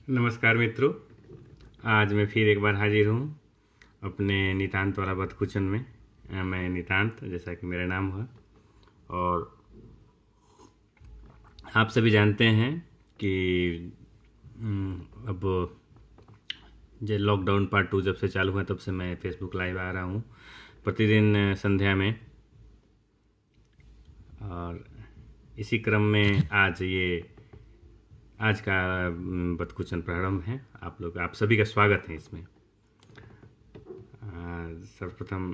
नमस्कार मित्रों। आज मैं फिर एक बार हाजिर हूँ अपने नितांत वाला बतकुचन में। मैं नितांत, जैसा कि मेरा नाम हुआ, और आप सभी जानते हैं कि अब जो लॉकडाउन पार्ट 2 जब से चालू हुआ तब से मैं फेसबुक लाइव आ रहा हूँ प्रतिदिन संध्या में। और इसी क्रम में आज का बतकुचन प्रारंभ है। आप सभी का स्वागत है इसमें। सर्वप्रथम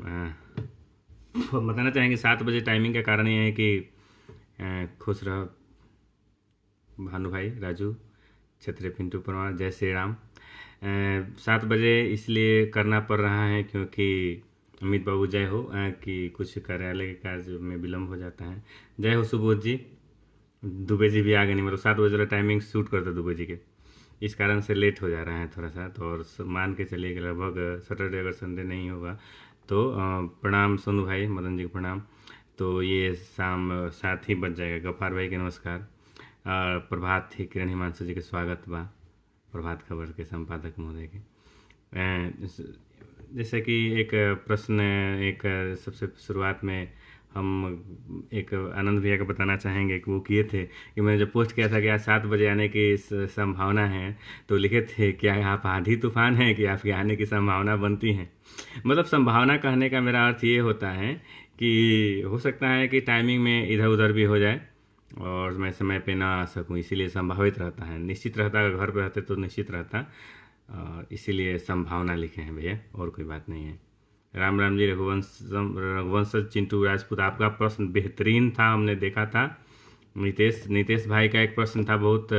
बताना चाहेंगे 7 बजे टाइमिंग का कारण ये है कि खुश रहो भानु भाई, राजू, क्षत्रिय पिंटू परमार, जय श्री राम। 7 बजे इसलिए करना पड़ रहा है क्योंकि अमित बाबू जय हो कि कुछ कार्यालय के कार्य में विलम्ब हो जाता है। जय हो सुबोध जी। दुबे जी भी आ गए, नहीं मतलब 7 बजे वाला टाइमिंग शूट करते दुबे जी के, इस कारण से लेट हो जा रहा है थोड़ा सा। तो और मान के चलिए कि लगभग सैटरडे अगर संडे नहीं होगा तो प्रणाम सोनू भाई, मदन जी को प्रणाम। तो ये शाम 7 ही बज जाएगा। गफ्फार भाई के नमस्कार। प्रभात थी किरण हिमांशु जी के स्वागत बा, प्रभात खबर के संपादक महोदय के। जैसे कि एक प्रश्न, एक सबसे शुरुआत में हम एक आनंद भैया को बताना चाहेंगे कि वो किए थे कि मैंने जब पोस्ट किया था कि आज 7 बजे आने की संभावना है, तो लिखे थे क्या आप आंधी तूफान हैं कि आपके आने की संभावना बनती है। मतलब संभावना कहने का मेरा अर्थ ये होता है कि हो सकता है कि टाइमिंग में इधर उधर भी हो जाए और मैं समय पे ना आ सकूं, इसीलिए संभावित रहता है। निश्चित रहता, अगर घर पे रहते तो निश्चित रहता। इसीलिए संभावना लिखे हैं भैया, और कोई बात नहीं है। राम राम जी। रघुवंश चिंटू राजपूत, आपका प्रश्न बेहतरीन था, हमने देखा था। नितेश भाई का एक प्रश्न था, बहुत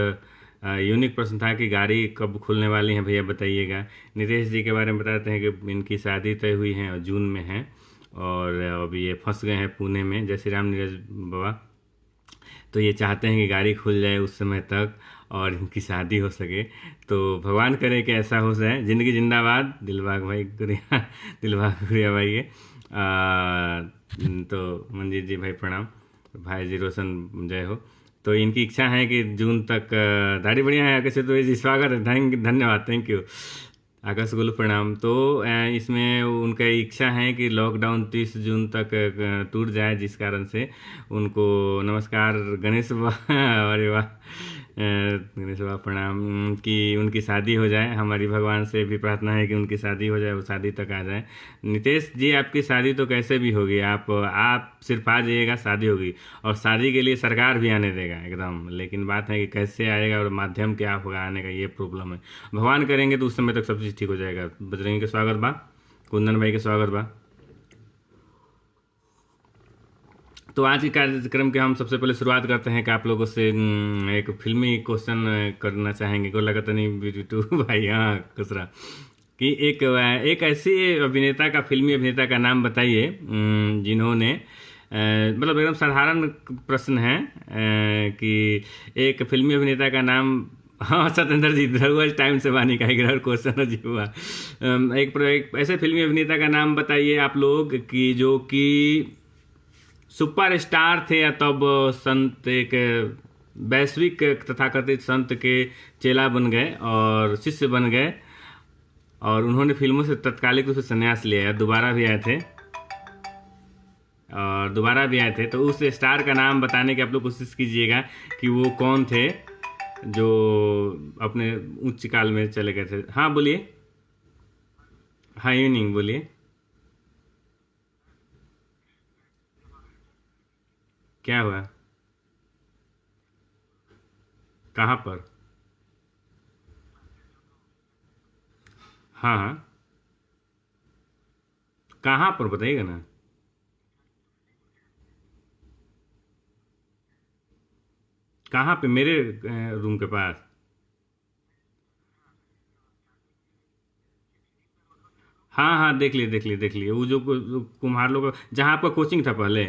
यूनिक प्रश्न था कि गाड़ी कब खुलने वाली है भैया बताइएगा। नितेश जी के बारे में बताते हैं कि इनकी शादी तय हुई है और जून में है, और अभी ये फंस गए हैं पुणे में। जय श्री राम नीरज बाबा। तो ये चाहते हैं कि गाड़ी खुल जाए उस समय तक और इनकी शादी हो सके। तो भगवान करे कि ऐसा हो जाए। ज़िंदगी जिंदाबाद। दिलबाग भाई गुड़िया, दिलबाग गुड़िया भाई के तो मंजीत जी भाई प्रणाम। भाई जी रोशन जय हो। तो इनकी इच्छा है कि जून तक दाढ़ी बढ़िया है आकाश तो जी, स्वागत है, धन्यवाद, थैंक यू आकाश गुल प्रणाम। तो इसमें उनका इच्छा है कि लॉकडाउन 30 जून तक टूट जाए, जिस कारण से उनको नमस्कार गणेश बाबा अरे वाह, गणेश बाबा प्रणाम, कि उनकी शादी हो जाए। हमारी भगवान से भी प्रार्थना है कि उनकी शादी हो जाए, वो शादी तक आ जाए। नितेश जी आपकी शादी तो कैसे भी होगी, आप सिर्फ आ जाइएगा, शादी होगी। और शादी के लिए सरकार भी आने देगा एकदम, लेकिन बात है कि कैसे आएगा और माध्यम क्या होगा आने का, ये प्रॉब्लम है। भगवान करेंगे तो उस समय तक सब चीज़ ठीक हो जाएगा। बजरंगी के स्वागत बा, कुंदन भाई के स्वागत बा। तो आज के कार्यक्रम के हम सबसे पहले शुरुआत करते हैं कि आप लोगों से एक फिल्मी क्वेश्चन करना चाहेंगे। को लगता नहीं बिटू भाई, हाँ खुसरा, कि एक ऐसी अभिनेता का, फिल्मी अभिनेता का नाम बताइए जिन्होंने मतलब एकदम साधारण प्रश्न है कि एक फिल्मी अभिनेता का नाम। हाँ सत्येंद्र जी, रघुवंश टाइम से वानी का एक क्वेश्चन जी हुआ। एक ऐसे फिल्मी अभिनेता का नाम बताइए आप लोग कि जो कि सुपर स्टार थे या तब संत, एक वैश्विक तथाकथित संत के चेला बन गए और शिष्य बन गए, और उन्होंने फिल्मों से तत्कालिक रूप से संन्यास लिया, दोबारा भी आए थे और दोबारा भी आए थे। तो उस स्टार का नाम बताने की आप लोग कोशिश कीजिएगा कि वो कौन थे जो अपने उच्च काल में चले गए थे। हाँ बोलिए। हाँ इवनिंग बोलिए। क्या हुआ? कहाँ पर? हाँ हाँ, कहाँ पर बताइएगा ना। कहाँ पे? मेरे रूम के पास? हाँ हाँ, देख लिए वो जो कुम्हार लोग जहाँ आपका कोचिंग था पहले।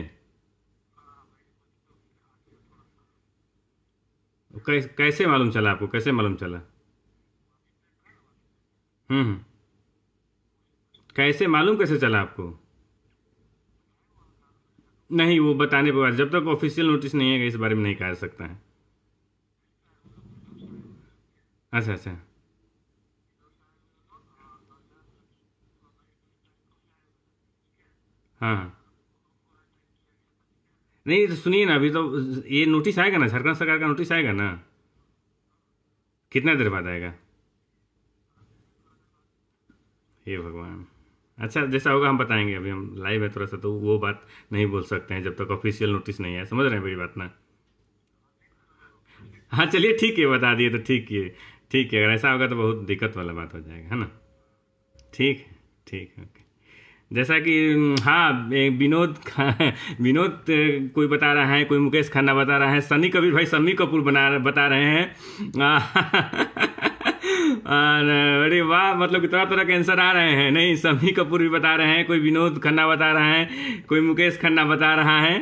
कैसे मालूम चला आपको, कैसे मालूम चला? हम्म। कैसे मालूम, कैसे चला आपको? नहीं, वो बताने के बाद, जब तक ऑफिशियल नोटिस नहीं है इस बारे में नहीं कहा जा सकता है। अच्छा अच्छा। हाँ हाँ। नहीं तो सुनिए ना, अभी तो ये नोटिस आएगा ना, झारखंड सरकार का नोटिस आएगा ना। कितना देर बाद आएगा? हे भगवान। अच्छा, जैसा होगा हम बताएंगे, अभी हम लाइव है थोड़ा सा, तो वो बात नहीं बोल सकते हैं जब तक ऑफिशियल नोटिस नहीं आया। समझ रहे हैं मेरी बात ना? हाँ चलिए ठीक है, बता दिए तो ठीक है। ठीक है, अगर ऐसा होगा तो बहुत दिक्कत वाला बात हो जाएगा, है ना? ठीक है। ठीक है, ओके। जैसा कि हाँ, विनोद कोई बता रहा है, कोई मुकेश खन्ना बता रहा है, सनी कबीर भाई शम्मी कपूर बता रहे हैं। और अरे वाह, मतलब कि तरह तरह के आंसर आ रहे हैं। नहीं, शम्मी कपूर भी बता रहे हैं, कोई विनोद खन्ना बता रहा है, कोई मुकेश खन्ना बता रहा है।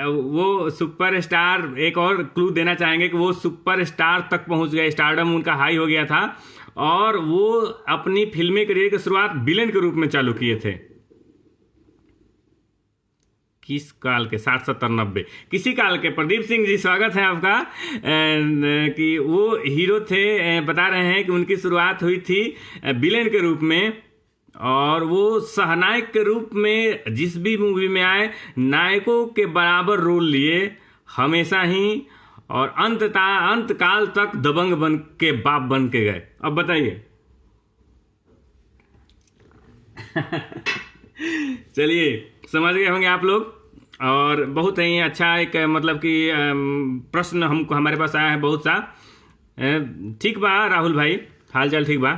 वो सुपरस्टार, एक और क्लू देना चाहेंगे कि वो सुपरस्टार तक पहुंच गए, स्टारडम उनका हाई हो गया था, और वो अपनी फिल्मी करियर की शुरुआत विलेन के रूप में चालू किए थे। किस काल के? 60 70 90 किसी काल के? प्रदीप सिंह जी, स्वागत है आपका। कि वो हीरो थे, बता रहे हैं कि उनकी शुरुआत हुई थी विलेन के रूप में, और वो सहनायक के रूप में जिस भी मूवी में आए नायकों के बराबर रोल लिए हमेशा ही, और अंत काल तक दबंग बन के बाप बन के गए। अब बताइए। चलिए, समझ गए होंगे आप लोग। और बहुत ही अच्छा एक मतलब कि प्रश्न हमको हमारे पास आया है बहुत सा। ठीक बा राहुल भाई, हाल चाल ठीक बा?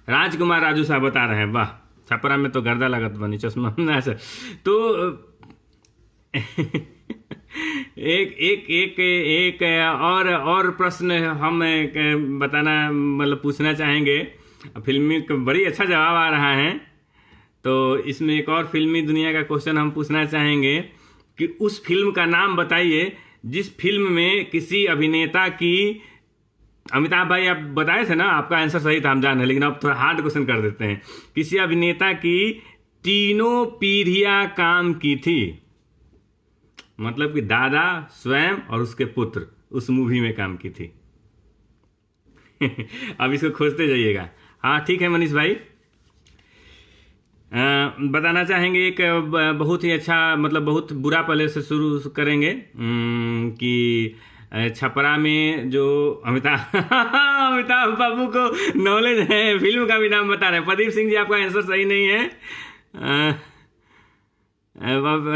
राजकुमार राजू साहब बता रहे हैं, वाह छपरा में तो गर्दा लागत बनी चश्मा ऐसा। तो एक एक एक एक और प्रश्न हम बताना मतलब पूछना चाहेंगे। फिल्मी का बड़ी अच्छा जवाब आ रहा है, तो इसमें एक और फिल्मी दुनिया का क्वेश्चन हम पूछना चाहेंगे कि उस फिल्म का नाम बताइए जिस फिल्म में किसी अभिनेता की, अमिताभ भाई आप बताए थे ना, आपका आंसर सही था हम जान रहे, लेकिन अब थोड़ा हार्ड क्वेश्चन कर देते हैं। किसी अभिनेता की तीनों पीढ़ियां काम की थी, मतलब कि दादा, स्वयं और उसके पुत्र उस मूवी में काम की थी। अब इसको खोजते जाइएगा। हाँ ठीक है मनीष भाई। बताना चाहेंगे एक बहुत ही अच्छा, मतलब बहुत बुरा पहले से शुरू करेंगे कि छपरा में जो अमिताभ बाबू को नॉलेज है, फिल्म का भी नाम बता रहे हैं। प्रदीप सिंह जी, आपका आंसर सही नहीं है।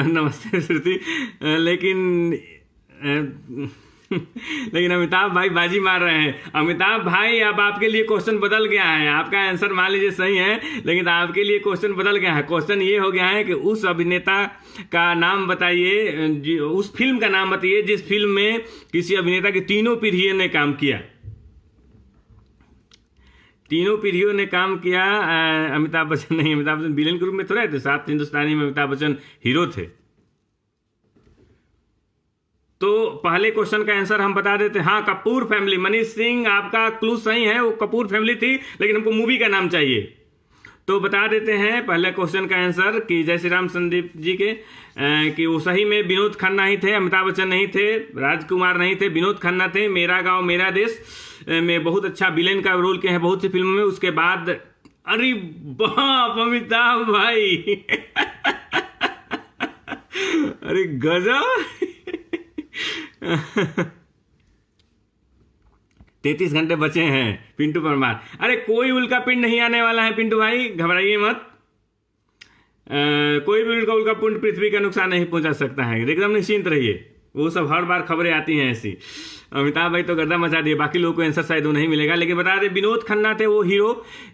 नमस्ते श्रुति। लेकिन अमिताभ भाई बाजी मार रहे हैं। अमिताभ भाई, अब आपके लिए क्वेश्चन बदल गया है। आपका आंसर मान लीजिए सही है, लेकिन आपके लिए क्वेश्चन बदल गया है। क्वेश्चन ये हो गया है कि उस अभिनेता का नाम बताइए, उस फिल्म का नाम बताइए जिस फिल्म में किसी अभिनेता की तीनों पीढ़ियों ने काम किया। तीनों पीढ़ियों ने काम किया। अमिताभ बच्चन नहीं, अमिताभ बच्चन विलेन के रूप में थोड़ा थे, साथ हिंदुस्तानी में अमिताभ बच्चन हीरो थे। तो पहले क्वेश्चन का आंसर हम बता देते हैं। हाँ, कपूर फैमिली। मनीष सिंह, आपका क्लू सही है, वो कपूर फैमिली थी, लेकिन हमको मूवी का नाम चाहिए। तो बता देते हैं पहले क्वेश्चन का आंसर कि जय श्री राम संदीप जी के, कि वो सही में विनोद खन्ना ही थे, अमिताभ बच्चन नहीं थे, राजकुमार नहीं थे, विनोद खन्ना थे। मेरा गांव मेरा देश में बहुत अच्छा विलेन का रोल किया है बहुत सी फिल्मों में। उसके बाद अरे बाप, अमिताभ भाई। अरे गजब। 33 घंटे बचे हैं पिंटू परमार। अरे कोई उल्का पिंड नहीं आने वाला है पिंटू भाई, घबराइए मत। कोई भी उल्का पिंड पृथ्वी का नुकसान नहीं पहुंचा सकता है, एकदम निश्चिंत रहिए। वो सब हर बार खबरें आती हैं ऐसी। अमिताभ भाई तो गर्दा मचा दिए, बाकी लोगों को आंसर शायद नहीं मिलेगा। लेकिन बता दें, विनोद खन्ना थे वो हीरो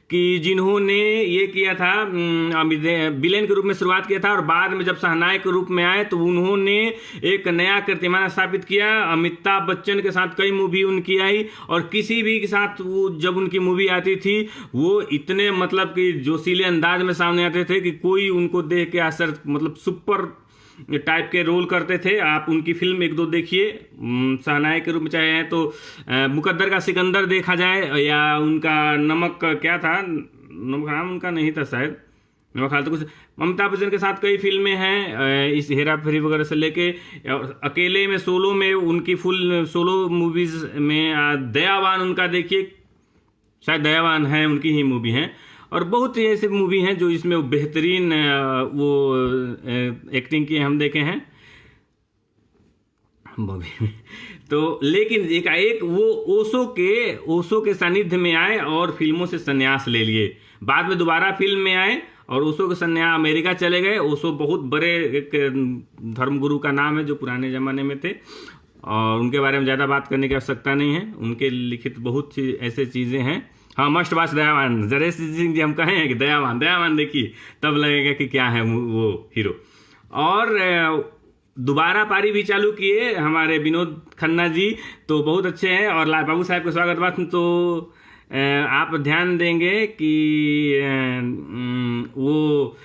कि जिन्होंने ये किया था, विलेन के रूप में शुरुआत किया था, और बाद में जब सहनायक के रूप में आए तो उन्होंने एक नया कीर्तिमान स्थापित किया। अमिताभ बच्चन के साथ कई मूवी उनकी आई, और किसी भी के साथ वो जब उनकी मूवी आती थी वो इतने मतलब कि जोशीले अंदाज में सामने आते थे कि कोई उनको देख के असर, मतलब सुपर टाइप के रोल करते थे। आप उनकी फिल्म एक दो देखिए सहनायक के रूप में, चाहे तो मुकद्दर का सिकंदर देखा जाए, या उनका नमक क्या था, नमक नाम उनका नहीं था शायद, नमक हाल तो कुछ। अमिताभ बच्चन के साथ कई फिल्में हैं, इस हेरा फेरी वगैरह से लेके अकेले में, सोलो में, उनकी फुल सोलो मूवीज में दयावान उनका देखिए, शायद दयावान है उनकी ही मूवी है। और बहुत ही ऐसे मूवी हैं जो इसमें वो बेहतरीन एक्टिंग की हम देखे हैं मूवी में। तो लेकिन एक वो ओशो के सानिध्य में आए और फिल्मों से संन्यास ले लिए। बाद में दोबारा फिल्म में आए और ओशो के संन्यास अमेरिका चले गए। ओशो बहुत बड़े एक धर्मगुरु का नाम है जो पुराने ज़माने में थे, और उनके बारे में ज़्यादा बात करने की आवश्यकता नहीं है। उनके लिखित बहुत सी ऐसे चीज़ें हैं। हाँ, मस्ट वॉच दयावान। जरेश सिंह जी हम कहें कि दयावान देखिए, तब लगेगा कि क्या है वो हीरो। और दोबारा पारी भी चालू किए हमारे विनोद खन्ना जी, तो बहुत अच्छे हैं। और बाबू साहब का स्वागत बात। तो आप ध्यान देंगे कि वो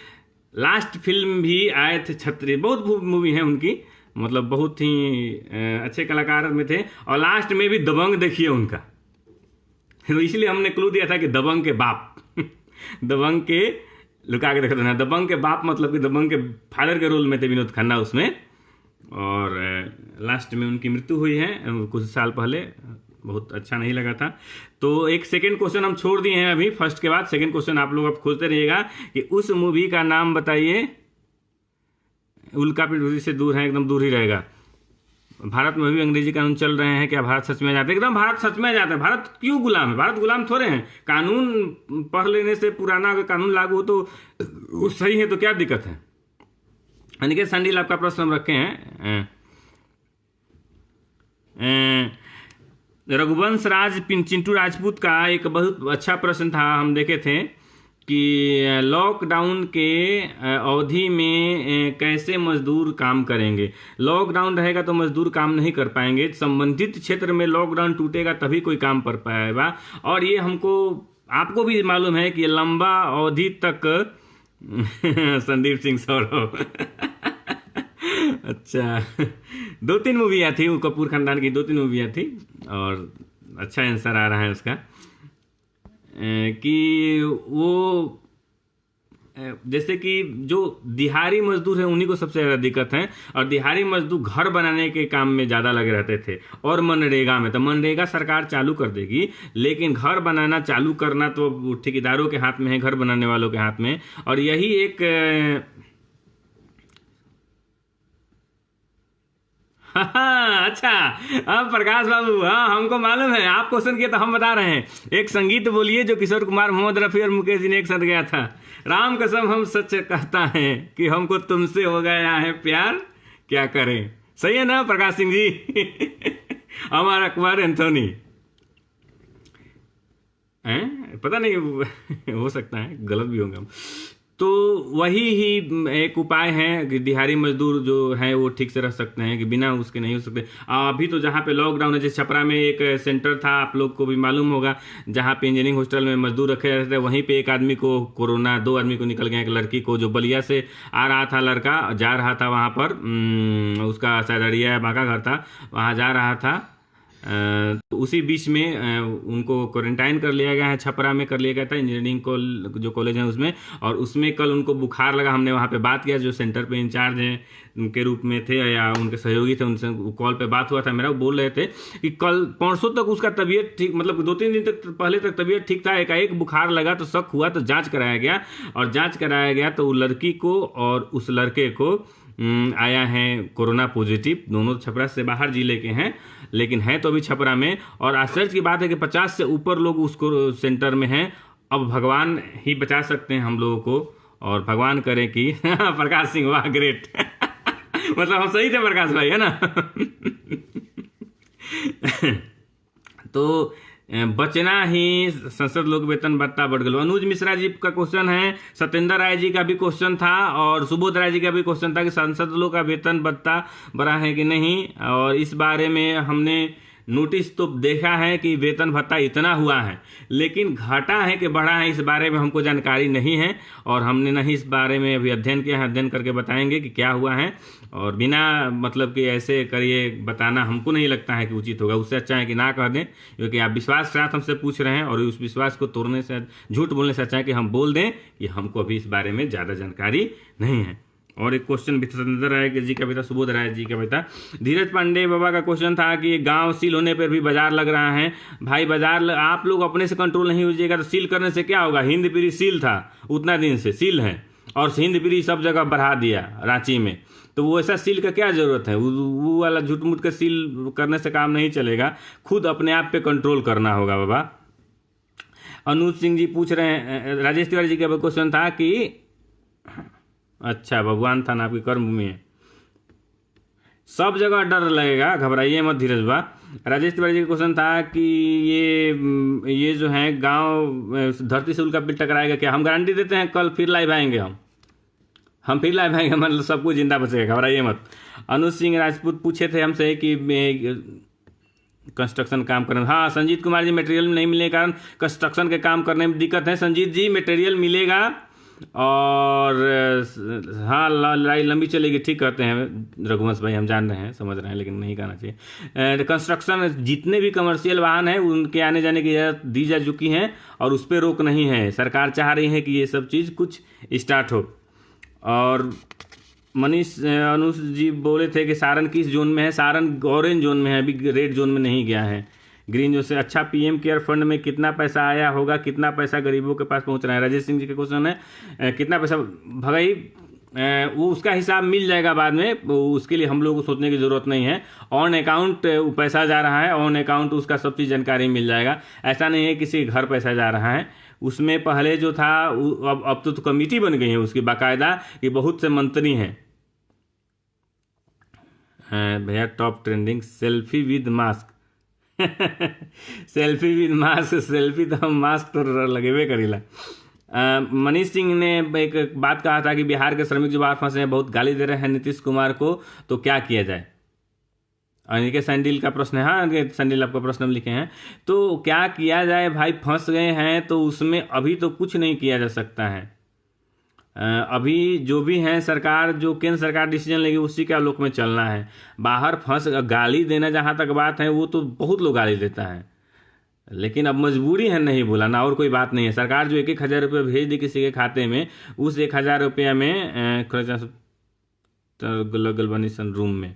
लास्ट फिल्म भी आए थे छत्री, बहुत मूवी है उनकी, मतलब बहुत ही अच्छे कलाकार में थे। और लास्ट में भी दबंग देखिए उनका, तो इसलिए हमने क्लू दिया था कि दबंग के बाप दबंग के लुका के देखा था, दबंग के बाप मतलब कि दबंग के फादर के रोल में थे विनोद खन्ना उसमें। और लास्ट में उनकी मृत्यु हुई है कुछ साल पहले, बहुत अच्छा नहीं लगा था। तो एक सेकंड क्वेश्चन हम छोड़ दिए हैं अभी फर्स्ट के बाद। सेकंड क्वेश्चन आप लोग अब खोजते रहिएगा कि उस मूवी का नाम बताइए। उल्कापिंड से दूर है, एकदम दूर ही रहेगा। भारत में भी अंग्रेजी कानून चल रहे हैं, क्या भारत सच में आ जाता है? एकदम भारत सच में आ जाता है। भारत क्यों गुलाम है? भारत गुलाम थोड़े हैं। कानून पढ़ लेने से पुराना अगर कानून लागू हो तो सही है, तो क्या दिक्कत है? अनिकेत सांडील आपका प्रश्न हम रखे हैं। रघुवंश राज चिंटू राजपूत का एक बहुत अच्छा प्रश्न था, हम देखे थे कि लॉकडाउन के अवधि में कैसे मजदूर काम करेंगे। लॉकडाउन रहेगा तो मजदूर काम नहीं कर पाएंगे। संबंधित क्षेत्र में लॉकडाउन टूटेगा तभी कोई काम कर पाएगा। और ये आपको भी मालूम है कि लंबा अवधि तक संदीप सिंह सौरभ अच्छा, 2-3 मूवियाँ थी वो कपूर खानदान की, 2-3 मूवियाँ थी। और अच्छा आंसर आ रहा है उसका कि वो जैसे कि जो दिहाड़ी मजदूर है उन्हीं को सबसे ज़्यादा दिक्कत है। और दिहाड़ी मजदूर घर बनाने के काम में ज़्यादा लगे रहते थे। और मनरेगा में, तो मनरेगा सरकार चालू कर देगी, लेकिन घर बनाना चालू करना तो ठेकेदारों के हाथ में है, घर बनाने वालों के हाथ में। और यही एक हाँ, अच्छा, अब प्रकाश बाबू, हाँ हमको मालूम है, आप क्वेश्चन किए तो हम बता रहे हैं। एक संगीत बोलिए जो किशोर कुमार, मोहम्मद रफ़ी और मुकेश जी ने एक साथ गाया था। राम कसम हम सच कहता है कि हमको तुमसे हो गया है प्यार, क्या करें। सही है ना प्रकाश सिंह जी? अमर अकबर एंथोनी हैं, पता नहीं हो सकता है गलत भी होगा। तो वही ही एक उपाय है कि दिहाड़ी मजदूर जो है वो ठीक से रह सकते हैं, कि बिना उसके नहीं हो सकते। अभी तो जहाँ पे लॉकडाउन है, जैसे छपरा में एक सेंटर था, आप लोग को भी मालूम होगा, जहाँ पे इंजीनियरिंग हॉस्टल में मजदूर रखे रहते थे, वहीं पे एक आदमी को कोरोना, 2 आदमी को निकल गया। एक लड़की को, जो बलिया से आ रहा था, लड़का जा रहा था वहाँ पर, उसका शायद अड़िया या बांका घर था, वहाँ जा रहा था। तो उसी बीच में उनको क्वारंटाइन कर लिया गया है, छपरा में कर लिया गया था, इंजीनियरिंग को जो कॉलेज है उसमें। और उसमें कल उनको बुखार लगा। हमने वहाँ पे बात किया, जो सेंटर पे इंचार्ज हैं उनके रूप में थे या उनके सहयोगी थे, उनसे कॉल पे बात हुआ था मेरा। वो बोल रहे थे कि कल परसों तक उसका तबीयत ठीक, मतलब 2-3 दिन तक पहले तक तबीयत ठीक था। एकाएक बुखार लगा तो शक हुआ, तो जाँच कराया गया। और जाँच कराया गया तो लड़की को और उस लड़के को आया है कोरोना पॉजिटिव। दोनों छपरा से बाहर जिले के हैं, लेकिन है तो अभी छपरा में। और आश्चर्य की बात है कि 50 से ऊपर लोग उसको सेंटर में हैं। अब भगवान ही बचा सकते हैं हम लोगों को, और भगवान करे कि प्रकाश सिंह, वाह ग्रेट मतलब हम सही थे प्रकाश भाई, है ना तो बचना ही संसद लोक वेतन भत्ता बढ़ गया। अनुज मिश्रा जी का क्वेश्चन है, सत्येंद्र राय जी का भी क्वेश्चन था, और सुबोध राय जी का भी क्वेश्चन था कि संसद लोक का वेतन भत्ता बढ़ा है कि नहीं। और इस बारे में हमने नोटिस तो देखा है कि वेतन भत्ता इतना हुआ है, लेकिन घटा है कि बढ़ा है, इस बारे में हमको जानकारी नहीं है। और हमने नहीं इस बारे में अभी अध्ययन किया है, अध्ययन करके बताएंगे कि क्या हुआ है। और बिना मतलब कि ऐसे करिए बताना हमको नहीं लगता है कि उचित होगा। उससे अच्छा है कि ना कह दें, क्योंकि आप विश्वास के साथ हमसे पूछ रहे हैं, और उस विश्वास को तोड़ने से, झूठ बोलने से अच्छा है कि हम बोल दें कि हमको अभी इस बारे में ज़्यादा जानकारी नहीं है। और एक क्वेश्चन भी सत्येंद्र राय जी का भी था, सुबोध राय जी का भी था। धीरज पांडे बाबा का क्वेश्चन था कि गांव सील होने पर भी बाजार लग रहा है। भाई बाजार आप लोग अपने से कंट्रोल नहीं कीजिएगा तो सील करने से क्या होगा? हिंदपीढ़ी सील था, उतना दिन से सील है, और हिंदपीढ़ी सब जगह बढ़ा दिया रांची में, तो वो ऐसा सील का क्या जरूरत है? वो वाला झूठ मूठ का सील करने से काम नहीं चलेगा, खुद अपने आप पे कंट्रोल करना होगा बाबा। अनुज सिंह जी पूछ रहे हैं, राजेश तिवारी जी का क्वेश्चन था कि अच्छा भगवान थाना आपकी कर्मभूमि है, सब जगह डर लगेगा, घबराइए मत धीरज बा। राजेश तिवारी जी का क्वेश्चन था कि ये जो है गांव धरती से उल्का बिल टकराएगा क्या? हम गारंटी देते हैं कल फिर लाइव आएंगे, हम फिर लाइव आएंगे, मतलब सब कुछ जिंदा बचेगा, घबराइए मत। अनुज सिंह राजपूत पूछे थे हमसे कि कंस्ट्रक्शन काम करने, हाँ संजीत कुमार जी मटेरियल नहीं मिलने के कारण कंस्ट्रक्शन के काम करने में दिक्कत है। संजीत जी मटेरियल मिलेगा और हाँ लड़ाई लंबी चलेगी, ठीक कहते हैं रघुवंश भाई, हम जान रहे हैं, समझ रहे हैं, लेकिन नहीं कहना चाहिए। कंस्ट्रक्शन जितने भी कमर्शियल वाहन हैं उनके आने जाने की इजाज़त दी जा चुकी है और उस पर रोक नहीं है। सरकार चाह रही है कि ये सब चीज़ कुछ स्टार्ट हो। और मनीष अनुज जी बोले थे कि सारण किस जोन में है? सारण ऑरेंज जोन में है, अभी रेड जोन में नहीं गया है, ग्रीन जोन से। अच्छा पीएम केयर फंड में कितना पैसा आया होगा, कितना पैसा गरीबों के पास पहुंच रहा है? राजेश सिंह जी का क्वेश्चन है, कितना पैसा भाई वो उसका हिसाब मिल जाएगा बाद में, उसके लिए हम लोगों को सोचने की ज़रूरत नहीं है। ऑन अकाउंट पैसा जा रहा है, ऑन अकाउंट उसका सब चीज़ जानकारी मिल जाएगा। ऐसा नहीं है किसी के घर पैसा जा रहा है, उसमें पहले जो था अब तो कमेटी बन गई है उसकी बाकायदा, कि बहुत से मंत्री हैं। भैया top trending selfie with mask selfie with mask, selfie तो हम मास्क तो लगेबे करीला। मनीष सिंह ने एक बात कहा था कि बिहार के श्रमिक जो बाहर फंसे हैं बहुत गाली दे रहे हैं नीतीश कुमार को, तो क्या किया जाए? अनिके सैंडिल का प्रश्न है, हाँ सैंडिल आपका प्रश्न हम लिखे हैं, तो क्या किया जाए भाई? फंस गए हैं तो उसमें अभी तो कुछ नहीं किया जा सकता है। अभी जो भी है सरकार, जो केंद्र सरकार डिसीजन लेगी उसी के आलोक में चलना है। बाहर फंस गाली देना जहाँ तक बात है, वो तो बहुत लोग गाली देता है, लेकिन अब मजबूरी है नहीं बुलाना, और कोई बात नहीं है। सरकार जो 1,000 रुपये भेज दी किसी के खाते में, उस 1,000 रुपये में गल बनी सन रूम में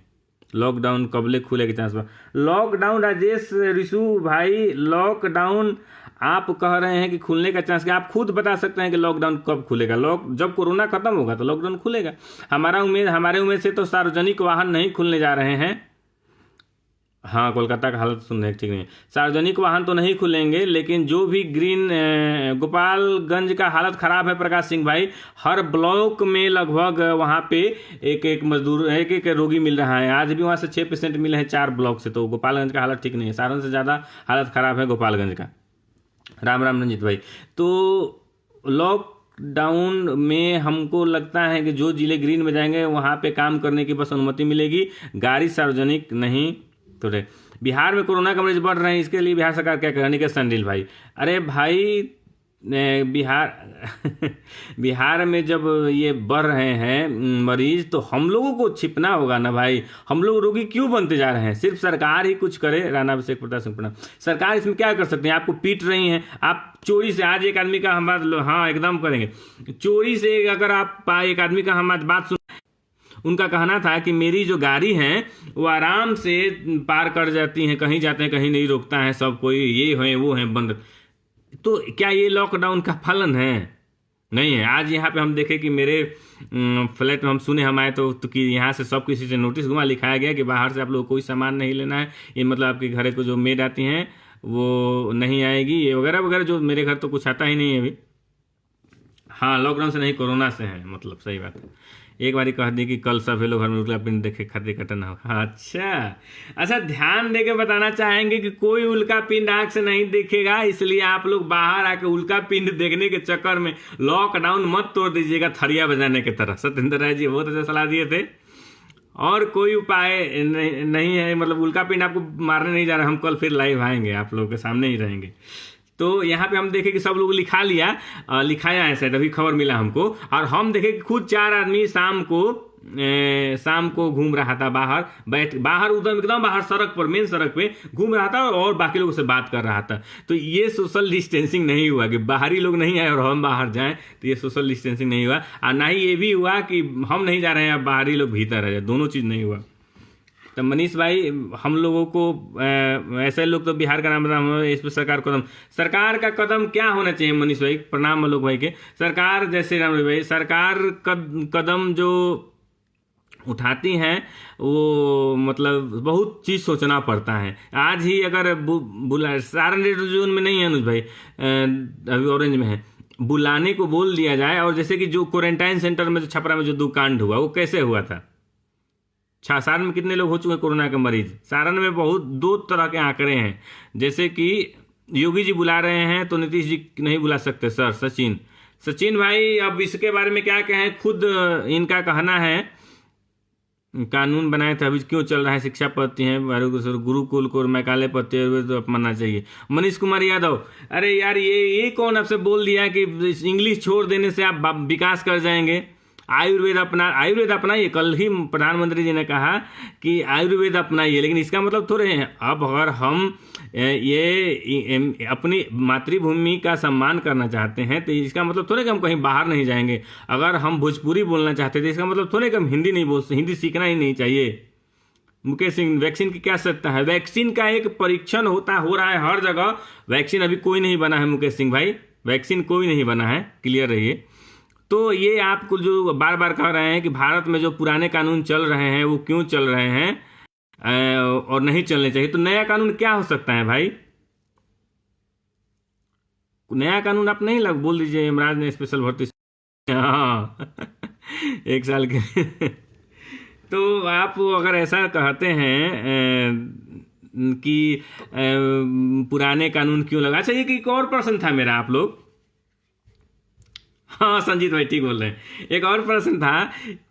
लॉकडाउन कबले खुले के चांस? लॉकडाउन राजेश ऋषु भाई, लॉकडाउन आप कह रहे हैं कि खुलने का चांस क्या? आप खुद बता सकते हैं कि लॉकडाउन कब खुलेगा? जब कोरोना खत्म होगा तो लॉकडाउन खुलेगा। हमारे उम्मीद से तो सार्वजनिक वाहन नहीं खुलने जा रहे हैं। हाँ कोलकाता का हालत सुनने ठीक नहीं है, सार्वजनिक वाहन तो नहीं खुलेंगे, लेकिन जो भी ग्रीन गोपालगंज का हालत खराब है प्रकाश सिंह भाई। हर ब्लॉक में लगभग वहाँ पे एक मजदूर, एक रोगी मिल रहा है। आज भी वहाँ से 6 पेशेंट मिले हैं 4 ब्लॉक से, तो गोपालगंज का हालत ठीक नहीं है। सारण से ज़्यादा हालत खराब है गोपालगंज का। राम राम रंजीत भाई। तो लॉकडाउन में हमको लगता है कि जो जिले ग्रीन में जाएंगे वहाँ पे काम करने की बस अनुमति मिलेगी, गाड़ी सार्वजनिक नहीं। तो बिहार में कोरोना के मरीज बढ़ रहे हैं, इसके लिए बिहार सरकार क्या कर रही है? संडिल भाई, अरे भाई बिहार में जब ये बढ़ रहे हैं मरीज, तो हम लोगों को छिपना होगा ना भाई। हम लोग रोगी क्यों बनते जा रहे हैं? सिर्फ सरकार ही कुछ करे। राणा अभिषेक प्रताप सिंह प्रणाम। सरकार इसमें क्या कर सकते हैं? आपको पीट रही हैं, आप चोरी से, आज एक आदमी का हम बात, हाँ एकदम करेंगे, चोरी से अगर आप एक आदमी का हम आज बात सुन, उनका कहना था कि मेरी जो गाड़ी है वो आराम से पार कर जाती हैं, कहीं जाते हैं कहीं नहीं रोकता है, सब कोई ये है वो है बंद। तो क्या ये लॉकडाउन का फलन है? नहीं है। आज यहाँ पे हम देखें कि मेरे फ्लैट में हम सुने, हम आए तो कि यहाँ से सब किसी से नोटिस घुमा लिखाया गया कि बाहर से आप लोग कोई सामान नहीं लेना है, ये मतलब आपके घर को जो मेड आती हैं वो नहीं आएगी, ये वगैरह वगैरह। जो मेरे घर तो कुछ आता ही नहीं है अभी। हाँ लॉकडाउन से नहीं कोरोना से है, मतलब सही बात है। एक बारी कह दी कि कल सभी लोग घर में उल्का पिंड देखे खाते कटना होगा। अच्छा ध्यान दे के बताना चाहेंगे कि कोई उल्का पिंड आंख से नहीं दिखेगा, इसलिए आप लोग बाहर आके उल्का पिंड देखने के चक्कर में लॉकडाउन मत तोड़ दीजिएगा थरिया बजाने की तरह। सत्येंद्र राय जी बहुत अच्छा सलाह दिए थे। और कोई उपाय नहीं है, मतलब उल्का पिंड आपको मारने नहीं जा रहा। हम कल फिर लाइव आएंगे, आप लोगों के सामने ही रहेंगे। तो यहाँ पे हम देखें कि सब लोग लिखाया है शायद, अभी खबर मिला हमको, और हम देखें कि खुद 4 आदमी शाम को शाम को घूम रहा था बाहर, बाहर एकदम बाहर सड़क पर, मेन सड़क पे घूम रहा था और बाकी लोगों से बात कर रहा था। तो ये सोशल डिस्टेंसिंग नहीं हुआ कि बाहरी लोग नहीं आए और हम बाहर जाएं, तो ये सोशल डिस्टेंसिंग नहीं हुआ। और ना ही ये भी हुआ कि हम नहीं जा रहे हैं, अब बाहरी लोग भीतर रह जाए, दोनों चीज़ नहीं हुआ। तो मनीष भाई, हम लोगों को ऐसे लोग तो बिहार का नाम बदनाम, इस पर सरकार का कदम क्या होना चाहिए मनीष भाई? प्रणाम मलोक भाई के। सरकार, जैसे राम भाई, सरकार कदम जो उठाती हैं वो मतलब बहुत चीज़ सोचना पड़ता है। आज ही अगर बुला, सारण रेड जोन में नहीं है अनुज भाई, अभी ऑरेंज में है, बुलाने को बोल दिया जाए, और जैसे कि जो क्वारंटाइन सेंटर में जो छपरा में जो 2 कांड हुआ, वो कैसे हुआ था? सारण में कितने लोग हो चुके हैं कोरोना के मरीज? सारण में बहुत 2 तरह के आंकड़े हैं, जैसे कि योगी जी बुला रहे हैं तो नीतीश जी नहीं बुला सकते सर। सचिन भाई, अब इसके बारे में क्या कहें? खुद इनका कहना है कानून बनाए थे, अभी क्यों चल रहा है? शिक्षा पद्धति है गुरुकुल को मैकाले पढ़ते तो अपनाना चाहिए। मनीष कुमार यादव, अरे यार ये कौन आपसे बोल दिया कि इंग्लिश छोड़ देने से आप विकास कर जाएंगे? आयुर्वेद अपनाइए। कल ही प्रधानमंत्री जी ने कहा कि आयुर्वेद अपनाइए, लेकिन इसका मतलब थोड़े है अब अगर हम ये अपनी मातृभूमि का सम्मान करना चाहते हैं तो इसका मतलब थोड़े कि हम कहीं बाहर नहीं जाएंगे। अगर हम भोजपुरी बोलना चाहते थे, इसका मतलब थोड़े कि हम हिंदी नहीं बोलते, हिंदी सीखना ही नहीं चाहिए। मुकेश सिंह, वैक्सीन की क्या सत्ता है? वैक्सीन का एक परीक्षण हो रहा है हर जगह, वैक्सीन अभी कोई नहीं बना है मुकेश सिंह भाई, वैक्सीन कोई नहीं बना है, क्लियर रहिए। तो ये आपको जो बार बार कह रहे हैं कि भारत में जो पुराने कानून चल रहे हैं वो क्यों चल रहे हैं और नहीं चलने चाहिए, तो नया कानून क्या हो सकता है भाई? नया कानून आप नहीं बोल दीजिए यमराज ने स्पेशल भर्ती, हाँ 1 साल के तो आप अगर ऐसा कहते हैं कि पुराने कानून क्यों लगा। अच्छा, ये एक और प्रश्न था मेरा, आप लोग, हाँ संजीत भाई ठीक बोल रहे हैं। एक और प्रश्न था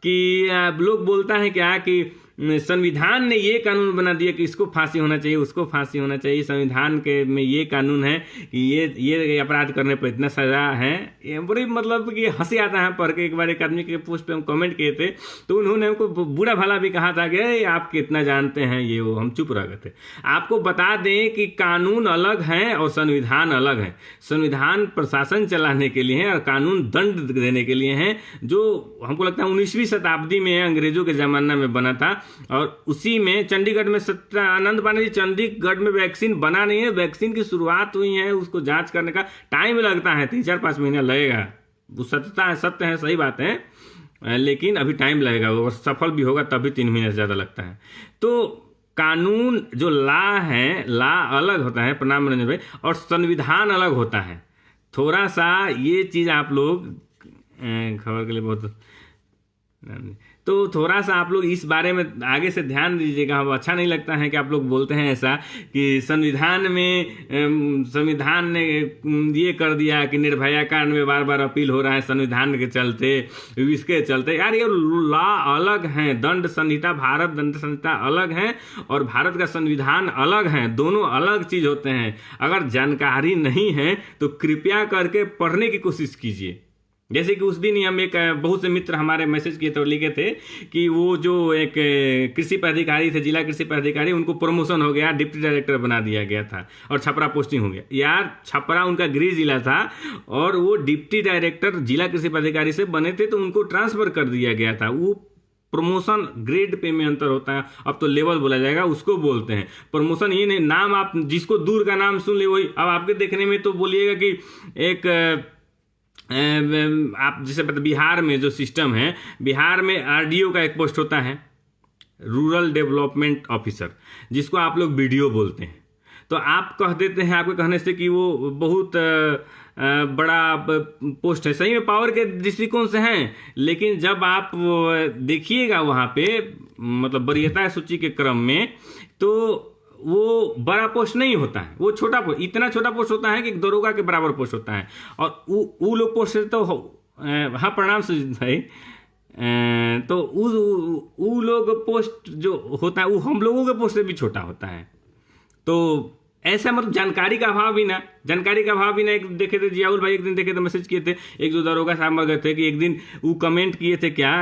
कि लोग बोलता है क्या कि संविधान ने ये कानून बना दिया कि इसको फांसी होना चाहिए, उसको फांसी होना चाहिए, संविधान के में ये कानून है कि ये अपराध करने पर इतना सजा है। ये बड़ी मतलब कि हंसी आता है पढ़ के। एक बार एक आदमी के पोस्ट पे हम कमेंट किए थे तो उन्होंने हमको बुरा भला भी कहा था कि आप कितना जानते हैं ये वो, हम चुप रह गए थे। आपको बता दें कि कानून अलग है और संविधान अलग है। संविधान प्रशासन चलाने के लिए है और कानून दंड देने के लिए है, जो हमको लगता है 19वीं शताब्दी में अंग्रेजों के जमाना में बना था। और उसी में चंडीगढ़ में सत्यानंद बानी जी, चंडीगढ़ में वैक्सीन बना नहीं है, वैक्सीन की शुरुआत हुई है, उसको जांच करने का टाइम लगता है, 3-4-5 महीना लगेगा। वो सत्य है, सही बात है, लेकिन अभी टाइम लगेगा, और सफल भी होगा तभी 3 महीने से ज़्यादा लगता है। तो कानून जो ला अलग होता है, प्रणाम रंजन भाई, और संविधान अलग होता है। थोड़ा सा ये चीज़ आप लोग खबर के लिए बहुत, तो थोड़ा सा आप लोग इस बारे में आगे से ध्यान दीजिएगा। हम अच्छा नहीं लगता है कि आप लोग बोलते हैं ऐसा कि संविधान ने ये कर दिया कि निर्भया कांड में बार बार अपील हो रहा है संविधान के चलते, इसके चलते। यार ये लॉ अलग हैं, दंड संहिता, भारत दंड संहिता अलग है और भारत का संविधान अलग है, दोनों अलग चीज होते हैं। अगर जानकारी नहीं है तो कृपया करके पढ़ने की कोशिश कीजिए। जैसे कि उस दिन ही हम एक बहुत से मित्र हमारे मैसेज किए थे और लिखे थे कि वो जो एक कृषि पदाधिकारी थे, जिला कृषि पदाधिकारी, उनको प्रमोशन हो गया, डिप्टी डायरेक्टर बना दिया गया था और छपरा पोस्टिंग हो गया। यार छपरा उनका गृह जिला था और वो डिप्टी डायरेक्टर जिला कृषि पदाधिकारी से बने थे, तो उनको ट्रांसफर कर दिया गया था। वो प्रमोशन ग्रेड पे में अंतर होता है, अब तो लेवल बोला जाएगा, उसको बोलते हैं प्रमोशन। ये नहीं, नाम आप जिसको दूर का नाम सुन ले वही। अब आपके देखने में तो बोलिएगा कि एक आप जैसे पता बिहार में जो सिस्टम है, बिहार में आरडीओ का एक पोस्ट होता है, रूरल डेवलपमेंट ऑफिसर, जिसको आप लोग बीडीओ बोलते हैं। तो आप कह देते हैं आपके कहने से कि वो बहुत बड़ा पोस्ट है, सही में पावर के दृष्टिकोण से हैं, लेकिन जब आप देखिएगा वहाँ पे मतलब वरीयता सूची के क्रम में, तो वो बड़ा पोस्ट नहीं होता है, वो छोटा पोस्ट, इतना छोटा पोस्ट होता है कि दरोगा के बराबर पोस्ट होता है। और वो लोग पोस्ट से तो हाँ प्रणाम सुजीत भाई, तो वो लोग पोस्ट जो होता है वो हम लोगों के पोस्ट से भी छोटा होता है। तो ऐसा मतलब जानकारी का अभाव भी ना, जानकारी का अभाव भी ना। एक देखे थे जियाउल भाई, एक दिन देखे थे मैसेज किए थे, एक जो दरोगा साहब मर गए थे, कि एक दिन वो कमेंट किए थे क्या,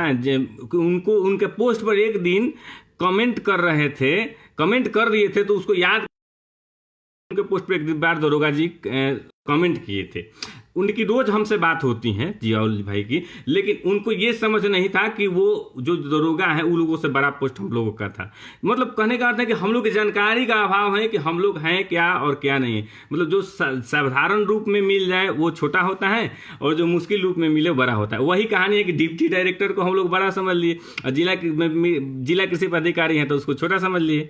उनको उनके पोस्ट पर एक दिन कमेंट कर रहे थे, कमेंट कर दिए थे, तो उसको याद उनके पोस्ट पे एक बार दरोगा जी कमेंट किए थे। उनकी रोज हमसे बात होती है जियाउल भाई की, लेकिन उनको ये समझ नहीं था कि वो जो दरोगा है उन लोगों से बड़ा पोस्ट हम लोगों का था। मतलब कहने का अर्थ है कि हम लोग की जानकारी का अभाव है कि हम लोग हैं क्या और क्या नहीं है। मतलब जो साधारण रूप में मिल जाए वो छोटा होता है, और जो मुश्किल रूप में मिले वो बड़ा होता है। वही कहानी है कि डिप्टी डायरेक्टर को हम लोग बड़ा समझ लिए, और जिला कृषि पदाधिकारी हैं तो उसको छोटा समझ लिए।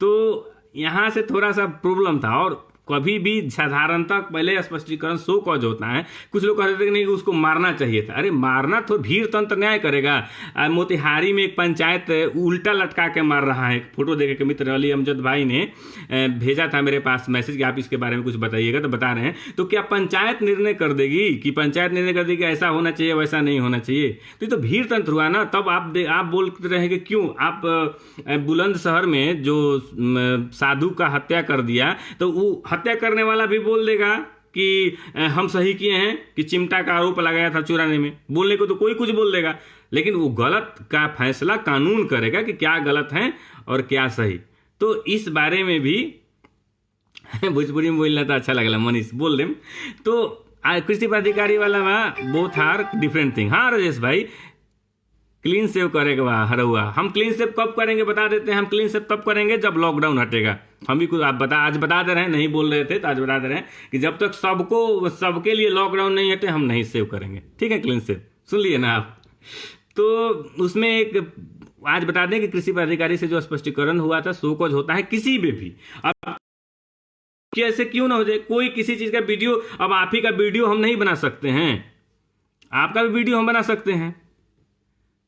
तो यहाँ से थोड़ा सा प्रॉब्लम था। और कभी भी साधारणतः पहले स्पष्टीकरण सो कॉज होता है। कुछ लोग कहते थे कि नहीं उसको मारना चाहिए था। अरे मारना तो भीड़ तंत्र न्याय करेगा। मोतिहारी में एक पंचायत उल्टा लटका के मार रहा है। फोटो देखे के मित्र अली अमजद भाई ने भेजा था मेरे पास मैसेज कि आप इसके बारे में कुछ बताइएगा, तो बता रहे हैं। तो क्या पंचायत निर्णय कर देगी कि पंचायत निर्णय कर देगी ऐसा होना चाहिए वैसा नहीं होना चाहिए? तो ये तो भीड़ तंत्र हुआ ना। तब आप बोलते रहेंगे क्यों? आप बुलंदशहर में जो साधु का हत्या कर दिया, तो वो हत्या करने वाला भी बोल देगा कि हम सही किए हैं, कि चिमटा का आरोप लगाया था चुराने में। बोलने को तो कोई कुछ बोल देगा, लेकिन वो गलत का फैसला कानून करेगा कि क्या गलत है और क्या सही। तो इस बारे में भी भोजपुरी में बोलना तो अच्छा लगला, मनीष बोल देम। तो कृषि पदाधिकारी वाला बोथ आर डिफरेंट थिंग। हाँ राजेश भाई, क्लीन सेव करेगा हरहुआ। हम क्लीन सेव कब करेंगे बता देते हैं। हम क्लीन सेव तब करेंगे जब लॉकडाउन हटेगा। हम भी कुछ आज बता दे रहे हैं, नहीं बोल रहे थे तो आज बता दे रहे हैं कि जब तक सबके लिए लॉकडाउन नहीं हटे हम नहीं सेव करेंगे। ठीक है, क्लीन सेव सुन लिए ना आप। तो उसमें एक आज बता दें कि कृषि पदाधिकारी से जो स्पष्टीकरण हुआ था, सो कॉज होता है किसी में भी। अब कैसे क्यों ना हो जाए कोई किसी चीज का वीडियो, अब आप ही का वीडियो हम नहीं बना सकते हैं, आपका भी वीडियो हम बना सकते हैं।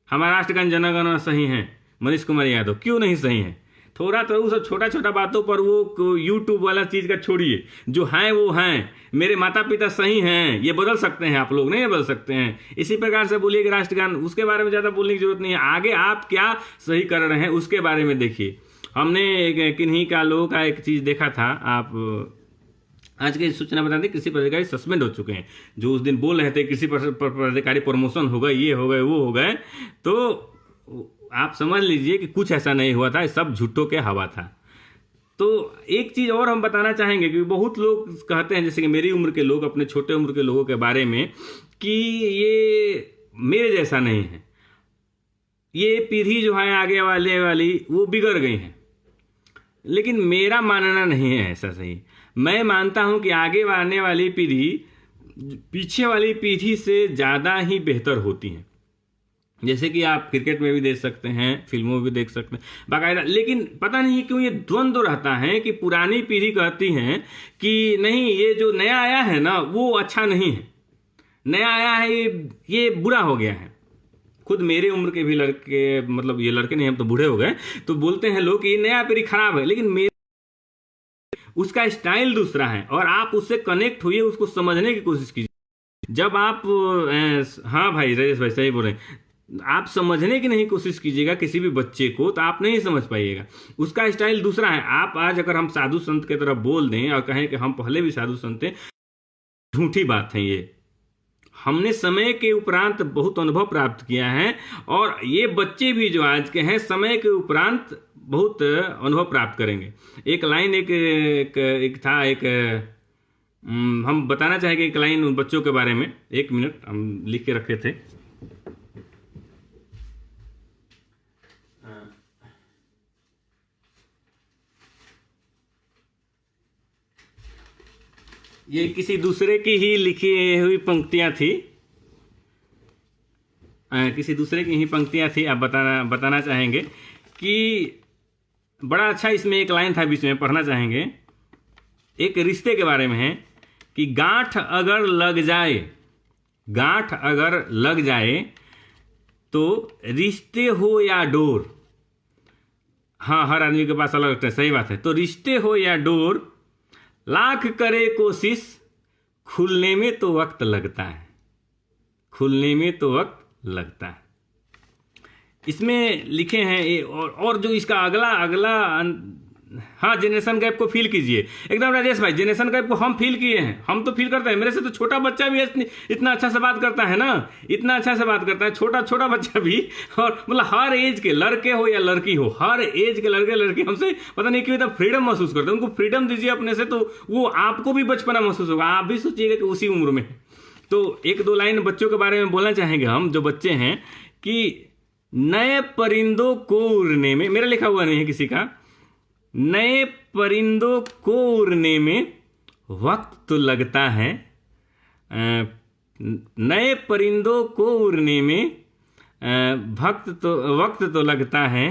हमारा राष्ट्रगान जनगणना सही है मनीष कुमार यादव, क्यों नहीं सही है? थोड़ा तो सब छोटा छोटा बातों पर वो यूट्यूब वाला चीज का छोड़िए, जो हैं वो हैं। मेरे माता पिता सही हैं, ये बदल सकते हैं, आप लोग नहीं बदल सकते हैं। इसी प्रकार से बोलिए कि राष्ट्रगान, उसके बारे में ज्यादा बोलने की जरूरत नहीं है। आगे आप क्या सही कर रहे हैं उसके बारे में देखिए। हमने किन्हीं का लोगों का एक चीज देखा था। आप आज की सूचना बता दें, कृषि पदाधिकारी सस्पेंड हो चुके हैं। जो उस दिन बोल रहे थे कृषि पदाधिकारी प्रमोशन हो गए, ये हो गए, वो हो गए, तो आप समझ लीजिए कि कुछ ऐसा नहीं हुआ था, सब झूठों के हवा था। तो एक चीज और हम बताना चाहेंगे कि बहुत लोग कहते हैं, जैसे कि मेरी उम्र के लोग अपने छोटे उम्र के लोगों के बारे में, कि ये मेरे जैसा नहीं है, ये पीढ़ी जो है आगे वाली वो बिगड़ गई है। लेकिन मेरा मानना नहीं है ऐसा सही। मैं मानता हूं कि आगे आने वाली पीढ़ी पीछे वाली पीढ़ी से ज़्यादा ही बेहतर होती है। जैसे कि आप क्रिकेट में भी देख सकते हैं, फिल्मों में भी देख सकते हैं बाकायदा। लेकिन पता नहीं क्यों ये द्वंद्व रहता है कि पुरानी पीढ़ी कहती है कि नहीं, ये जो नया आया है ना वो अच्छा नहीं है, नया आया है ये बुरा हो गया है। खुद मेरे उम्र के भी लड़के, मतलब ये लड़के नहीं, हम तो बूढ़े हो गए, तो बोलते हैं लोग कि ये नया पीढ़ी खराब है। लेकिन मेरे उसका स्टाइल दूसरा है, और आप उससे कनेक्ट हुई, उसको समझने की कोशिश कीजिए। जब आप हाँ भाई राजेश भाई सही बोल रहे हैं, आप समझने की नहीं कोशिश कीजिएगा किसी भी बच्चे को, तो आप नहीं समझ पाइएगा। उसका स्टाइल दूसरा है। आप आज अगर हम साधु संत की तरफ बोल दें और कहें कि हम पहले भी साधु संत थे, झूठी बात है ये। हमने समय के उपरांत बहुत अनुभव प्राप्त किया है, और ये बच्चे भी जो आज के हैं समय के उपरांत बहुत अनुभव प्राप्त करेंगे। एक लाइन हम बताना चाहेंगे, एक लाइन उन बच्चों के बारे में। एक मिनट, हम लिख के रखे थे। ये किसी दूसरे की ही लिखी हुई पंक्तियां थी, किसी दूसरे की ही पंक्तियां थी। आप बताना चाहेंगे कि बड़ा अच्छा इसमें एक लाइन था, बीच में पढ़ना चाहेंगे। एक रिश्ते के बारे में है कि गांठ अगर लग जाए तो रिश्ते हो या डोर, हाँ हर आदमी के पास अलग है, सही बात है। तो रिश्ते हो या डोर, लाख करे कोशिश, खुलने में तो वक्त लगता है, खुलने में तो वक्त लगता है। इसमें लिखे हैं और जो इसका अगला हाँ, जनरेशन गैप को फील कीजिए एकदम राजेश भाई, जनरेशन गैप को हम फील किए हैं, हम तो फील करते हैं। मेरे से तो छोटा बच्चा भी इतना अच्छा से बात करता है ना, इतना अच्छा से बात करता है, छोटा छोटा बच्चा भी। और मतलब हर एज के लड़के हो या लड़की हो, हर एज के लड़के लड़की हमसे पता नहीं क्यों इतना फ्रीडम महसूस करते हैं। उनको फ्रीडम दीजिए अपने से, तो वो आपको भी बचपना महसूस होगा। आप भी सोचिएगा कि उसी उम्र में। तो एक दो लाइन बच्चों के बारे में बोलना चाहेंगे हम, जो बच्चे हैं, कि नए परिंदों को उड़ने में, मेरा लिखा हुआ नहीं है किसी का, नए परिंदों को उड़ने में वक्त तो लगता है, नए परिंदों को उड़ने में वक्त तो लगता है,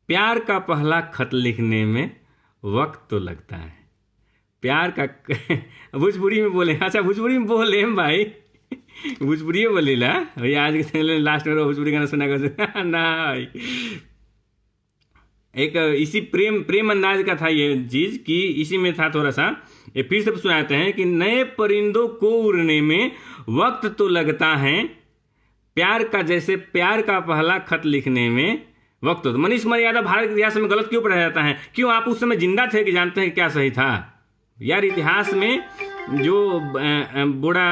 प्यार का पहला खत लिखने में वक्त तो लगता है। प्यार का भोजपुरी में बोले, अच्छा भोजपुरी में बोले हम भाई, भोजपुरी में बोले ला भैया। आज के लास्ट में भोजपुरी गाना सुना कर ना भाई। एक इसी प्रेम अंदाज का था ये चीज, कि इसी में था थोड़ा सा। ये फिर से सुनाते हैं कि नए परिंदों को उड़ने में वक्त तो लगता है, प्यार का पहला खत लिखने में वक्त तो। मनीष कुमार यादव, भारत के इतिहास में गलत क्यों पढ़ाया जाता है? क्यों आप उस समय जिंदा थे कि जानते हैं क्या सही था? यार इतिहास में जो बुरा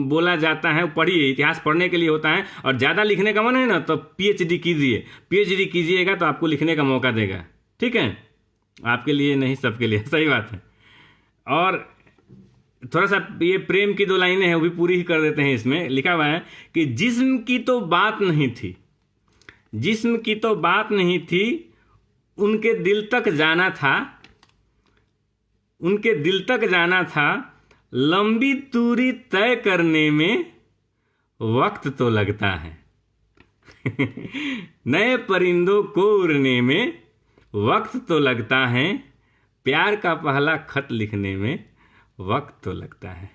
बोला जाता है पढ़िए, इतिहास पढ़ने के लिए होता है। और ज़्यादा लिखने का मन है ना, तो पीएचडी कीजिए, पीएचडी कीजिएगा तो आपको लिखने का मौका देगा। ठीक है, आपके लिए नहीं सबके लिए, सही बात है। और थोड़ा सा ये प्रेम की दो लाइनें हैं, वो भी पूरी ही कर देते हैं। इसमें लिखा हुआ है कि जिस्म की तो बात नहीं थी, जिस्म की तो बात नहीं थी, उनके दिल तक जाना था, उनके दिल तक जाना था, लंबी दूरी तय करने में वक्त तो लगता है। नए परिंदों को उड़ने में वक्त तो लगता है, प्यार का पहला खत लिखने में वक्त तो लगता है।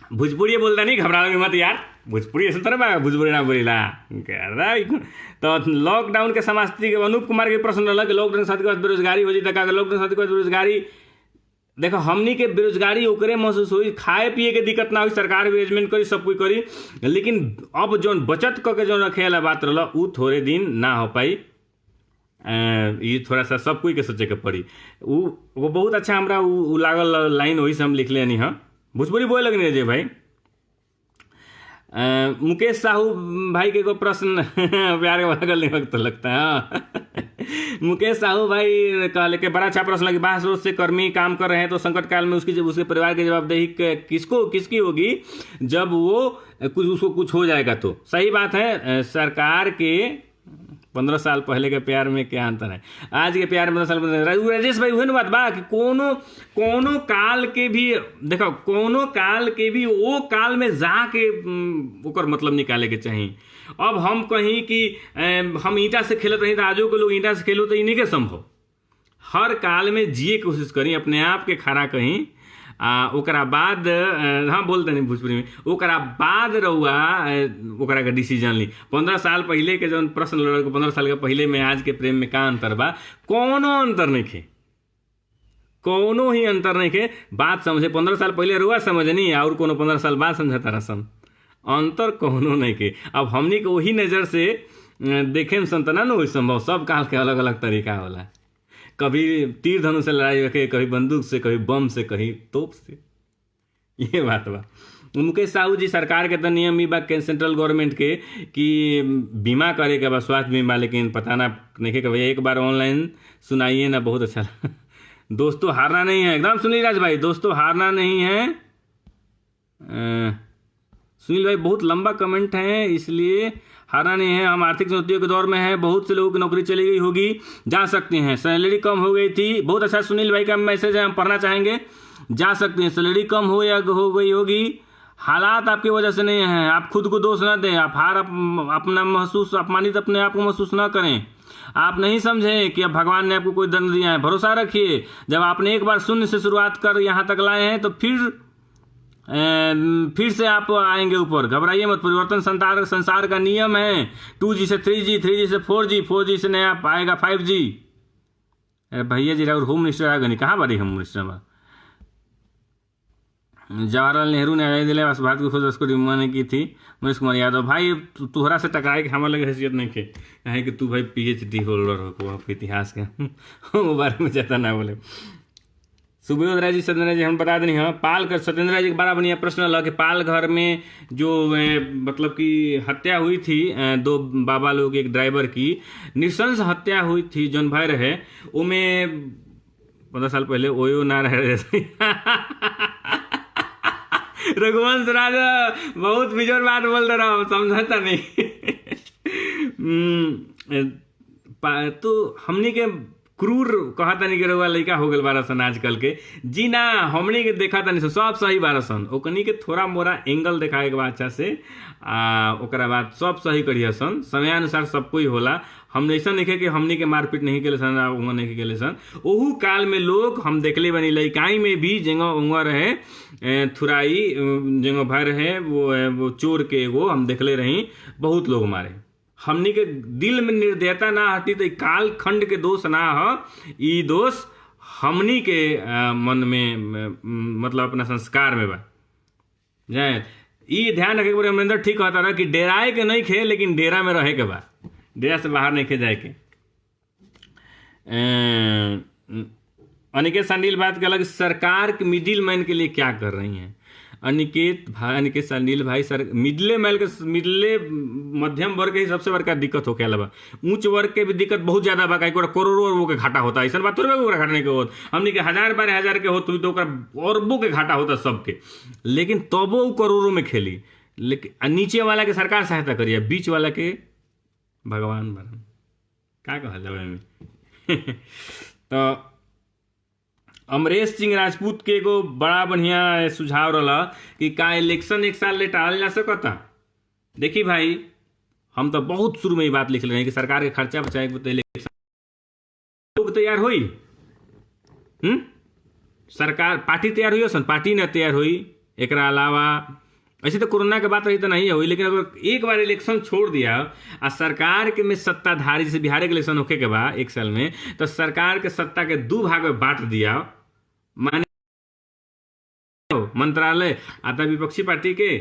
भोजपुरी बोलता नहीं, घबराओगे मत यार, भोजपुरी ऐसे तरह भोजपुरी ना बोलीला। तो लॉकडाउन के समाप्ति के अनूप कुमार के प्रश्न अलग, लॉकडाउन के साथ के बाद बेरोजगारी हो जाता है। लॉकडाउन के साथ के बाद बेरोजगारी, देखो हमनी के बेरोजगारी ओकरे महसूस हुई, खाए पिए के दिक्कत ना हुई, सरकार भी अरेंजमेंट करी, सब कुछ करी, लेकिन अब जो बचत करके जो रखे वाला बात रहा वो थोड़े दिन ना हो पाई। ये थोड़ा सा सब कोई के सोचे के पड़ी। वो बहुत अच्छा हमरा उ लागल लाइन, वही से हम लिख लेनी। हाँ, भोजपुरी बोले लगने जे भाई। मुकेश साहू भाई के को प्रश्न प्यार के बगल नहीं वक्त तो लगता है। मुकेश साहू भाई कहले के बड़ा अच्छा प्रश्न लगे। बाहर स्रोत से कर्मी काम कर रहे हैं तो संकट काल में उसके परिवार की जवाबदेही किसकी होगी जब वो उसको कुछ हो जाएगा? तो सही बात है। सरकार के 15 साल पहले के प्यार में क्या अंतर है, आज के प्यार में 15 साल पहले? राजेश भाई वही बात बा कि कोनो काल के भी देखो, कोनो काल के भी वो काल में जाके ओकर मतलब निकाले के चाहिए। अब हम कहीं कि हम ईंटा से खेलत रही तो आजो के लोग ईंटा से खेलो तो इन्हीं के संभव। हर काल में जिए कोशिश करी, अपने आप के खड़ा कहीं, ओकरा बाद हाँ बोलते नहीं भोजपुरी में, ओकरा बाद रहुआ ओकरा का डिसीजन ली। 15 साल पहले के जो प्रश्न लड़ल को 15 साल के पहले में आज के प्रेम में का अंतर बा? कोनो अंतर नहीं खे, कोनो ही अंतर नहीं खे। बात समझे 15 साल पहले रहुआ समझनी और कोनो 15 साल बाद समझता रसम, अंतर कोनो नहीं के। अब हमनी को वही नज़र से देखे में संतना न वही संभव। सब काल के अलग अलग तरीका होला, कभी तीर धनुष से लड़ाई रखे, कभी बंदूक से, कभी बम से, कहीं तोप से। ये बात बा। मुकेश साहू जी, सरकार के तो नियम ही बा सेंट्रल गवर्नमेंट के कि बीमा करे के बा, स्वास्थ्य बीमा, लेकिन पता ना नहीं कि भैया एक बार ऑनलाइन सुनाइए ना, बहुत अच्छा। दोस्तों हारना नहीं है, एकदम सुनील राज भाई, दोस्तों हारना नहीं है। सुनील भाई बहुत लंबा कमेंट है, इसलिए हारना नहीं है। हम आर्थिक चुनौतियों के दौर में हैं, बहुत से लोगों की नौकरी चली गई होगी, जा सकती हैं, सैलरी कम हो गई थी। बहुत अच्छा सुनील भाई का मैसेज है, हम पढ़ना चाहेंगे। जा सकती हैं, सैलरी कम हो या हो गई होगी, हालात आपकी वजह से नहीं है। आप खुद को दोष न दें, आप हार अपना महसूस, अपमानित अपने आप को महसूस न करें। आप नहीं समझें कि अब भगवान ने आपको कोई दंड दिया है। भरोसा रखिए, जब आपने एक बार शून्य से शुरुआत कर यहाँ तक लाए हैं तो फिर से आप आएंगे ऊपर। घबराइए मत, परिवर्तन संसार का नियम है। 2G से 3G, 3G से 4G, 4G से नया आएगा 5G। भैया जी राहुल होम मिनिस्टर आ गए, कहाँ बारी होम मिनिस्टर बा? जवाहरलाल नेहरू ने आज़ादी दिलाए, बस भारत की खोज उसको रिमोने की थी मनीष कुमार यादव। भाई तुहरा से टकराए के हमारे लगे हैसियत नहीं के, कहे कि तू भाई PhD होल्डर हो को आप इतिहास के वो बारे में ज़्यादा ना बोले। सुबोध राय जी, सत्येंद्र जी, हम बता देनी हाँ पाल कर सत्येंद्र राय जी का बड़ा बढ़िया प्रश्न लगा कि पाल घर में जो मतलब कि हत्या हुई थी दो बाबा लोग एक ड्राइवर की, नृशंस हत्या हुई थी जौन भाई रहे उमे 15 साल पहले ओयो ना रहे रघुवंश राजा बहुत बिजोर बात बोल दे रहा हूँ, समझता नहीं तो हमनी के क्रूर कहा तनी के रउआ लइका हो गल बारसन आजकल के जी ना, हमनी के देखा तनी सब सही बारसन, ओकनी के थोड़ा मोरा एंगल देखाए के बाद अच्छा से ओकरा बाद सब सही करिए सन, समयानुसार सब कोई होला। हम ऐसा नहीं कि हमनी के मारपीट नहीं केले सन, उंगा नहीं केले सन। ओहू काल में लोग हम देखले बनी लइकाई में भी जेंगो उंगा रहे थुराई जेंगो भाई रहे वो चोर के एगो हम देखले रही, बहुत लोग मारे। हमनी के दिल में निर्दयता ना हटी तो काल खंड के दोष ना हो, ई दोष हमनी के मन में मतलब अपना संस्कार में बा। जाए ई ध्यान रखे के अमरिंदर ठीक कहता रहा कि डेराए के नहीं खे लेकिन डेरा में रहे के बा, डेरा से बाहर नहीं खे जाए के। अनिकेत सांडिल बात कर सरकार के मिडिल मैन के लिए क्या कर रही हैं। अनिकेत सांडिल भाई सर मिडले मध्यम वर्ग के ही सबसे बड़का दिक्कत होके अलावा उच्च वर्ग के भी दिक्कत बहुत ज्यादा बा, करोड़ों के घाटा होता है। ऐसा बात थोड़ी घाटा नहीं के होत, हमनी के 1000-12,000 के होत तो अरबों के घाटा होता सबके, लेकिन तबो करोड़ों में खेली। लेकिन नीचे वाला के सरकार सहायता करिए, बीच वाला के भगवान बना का कहल जाए तो अमरेश सिंह राजपूत के एगो बड़ा बढ़िया सुझाव रहा कि का इलेक्शन एक साल ले टाल जा सकता। देखी भाई हम तो बहुत शुरू में ही बात लिख रहे हैं कि सरकार के खर्चा बचाए तो इलेक्शन लोग तैयार हुई, सरकार पार्टी तैयार हुई सन, पार्टी न तैयार हुई। एक अलावा ऐसे तो कोरोना के बात रही तो नहीं हुई, लेकिन अगर एक बार इलेक्शन छोड़ दिया और सरकार के में सत्ताधारी जैसे बिहार के इलेक्शन होके के बाद एक साल में, तो सरकार के सत्ता के 2 भाग में बांट दिया, माने मंत्रालय आता विपक्षी पार्टी के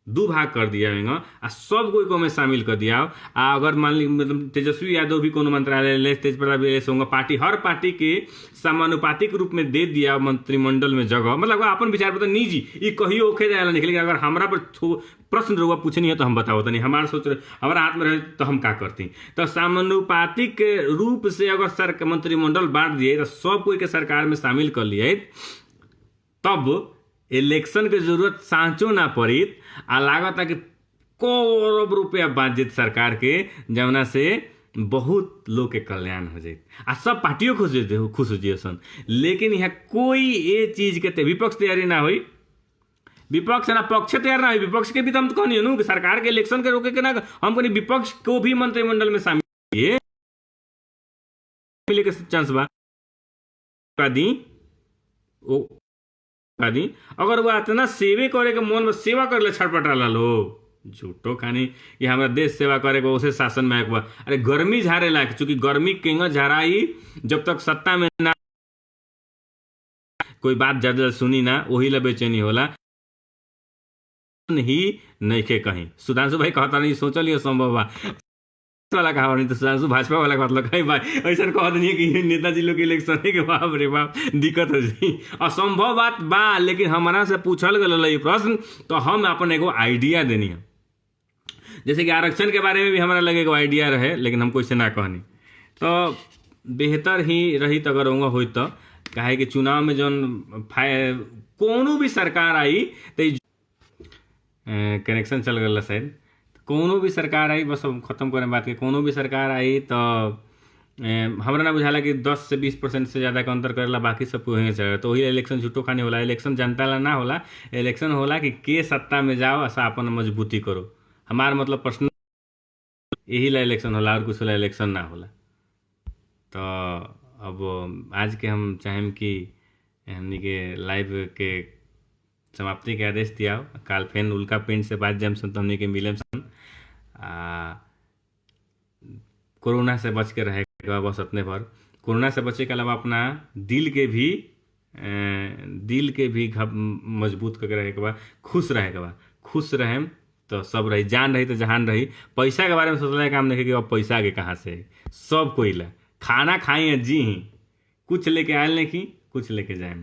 2 भाग कर दिया आ सब कोई को में शामिल कर दिया। अगर मान ली मतलब तेजस्वी यादव भी कोनो मंत्रालय ले, तेज प्रताप होंगे, पार्टी हर पार्टी के समानुपातिक रूप में दे दिया मंत्रिमंडल में जगह, मतलब अपन विचार पता निजी ये कहियो ओखे जाए नहीं, लेकिन अगर हमारा पर प्रश्न रुआ पूछनी है तो हम बताओ नहीं, हमारा सोच हमारा हाथ में रहे तो हम क्या करती। तो समानुपातिक रूप से अगर मंत्रिमंडल बांट दिए तो सब कोई के सरकार में शामिल कर लिए, तब इलेक्शन के जरूरत सांचो ना पड़ी आ लागत कि करोड़ रुपया बाजित सरकार के, जमुना से बहुत लोग के कल्याण हो जाए आ सब पार्टियों खुश हो जाए सन। लेकिन यहाँ कोई ये चीज के विपक्ष तैयारी ना हुई, विपक्ष ना पक्ष तैयार ना हुई। विपक्ष के भी तो हम तो कहनी है कि सरकार के इलेक्शन के रोके के ना, हम कहनी विपक्ष को भी मंत्रिमंडल में शामिल किए मिले के चांस बा दी अगर वो इतना सेवे करे के मन में सेवा कर ले छटपटा ला लो झूठो खानी कि हमारा देश सेवा करे को उसे शासन में एक अरे गर्मी झारे लायक, चूंकि गर्मी केंगा झराई जब तक सत्ता में ना कोई बात ज्यादा सुनी ना वही ला बेचैनी होला ही नहीं के कहीं। सुधांशु भाई कहता नहीं सोचलिए संभव बा वाला कहा नहीं तो सुधांशु भाजपा वाला मतलब कहीं भाई ऐसा कह दिए कि नेताजी लोग के इलेक्शन के बाप रे बाप दिक्कत हो जाए, असंभव बात बा। लेकिन हमारा से पूछल गया प्रश्न तो हम अपन एगो आइडिया देनी है, जैसे कि आरक्षण के बारे में भी हमारा लगे एगो आइडिया रहे, लेकिन हमको इससे ना कहनी तो बेहतर ही रही तो अगर होंगे हो तो कहे कि चुनाव में जो कोनो भी सरकार आई तो कनेक्शन चल गया शायद, कोनो भी सरकार आई बस खत्म करें बात के, कोनो भी सरकार आई तो हमरा ना बुझाला कि 10 से 20% से ज़्यादा का अंतर करेला, बाकी सब वहीं चलेगा। तो वही इलेक्शन झूठो खाने होला, इलेक्शन जनता ला ना होला, इलेक्शन होला कि के सत्ता में जाओ ऐसा अपन मजबूती करो। हमार मतलब पर्सनल यही ला इलेक्शन होला और कुछ ला इलेक्शन ना होला। तो अब आज के हम चाहें कि हमनी के लाइव के समाप्ति के आदेश दिया, काल फेन उल्का पिंड से बात जम सन तो हमनी के मिले सन। कोरोना से बच के रहेगा बस अपने पर, कोरोना से बचे के अलावा अपना दिल के भी दिल के भी मजबूत करके रहे के बा, खुश रहे के बा। खुश रहेम तो सब रही, जान रही तो जहान रही। पैसा के बारे में सोचने का काम नहीं कि अब पैसा के कहाँ से आई। सब कोई ला खाना खाई है जी ही, कुछ लेके आयल नहीं की कुछ लेके जाए।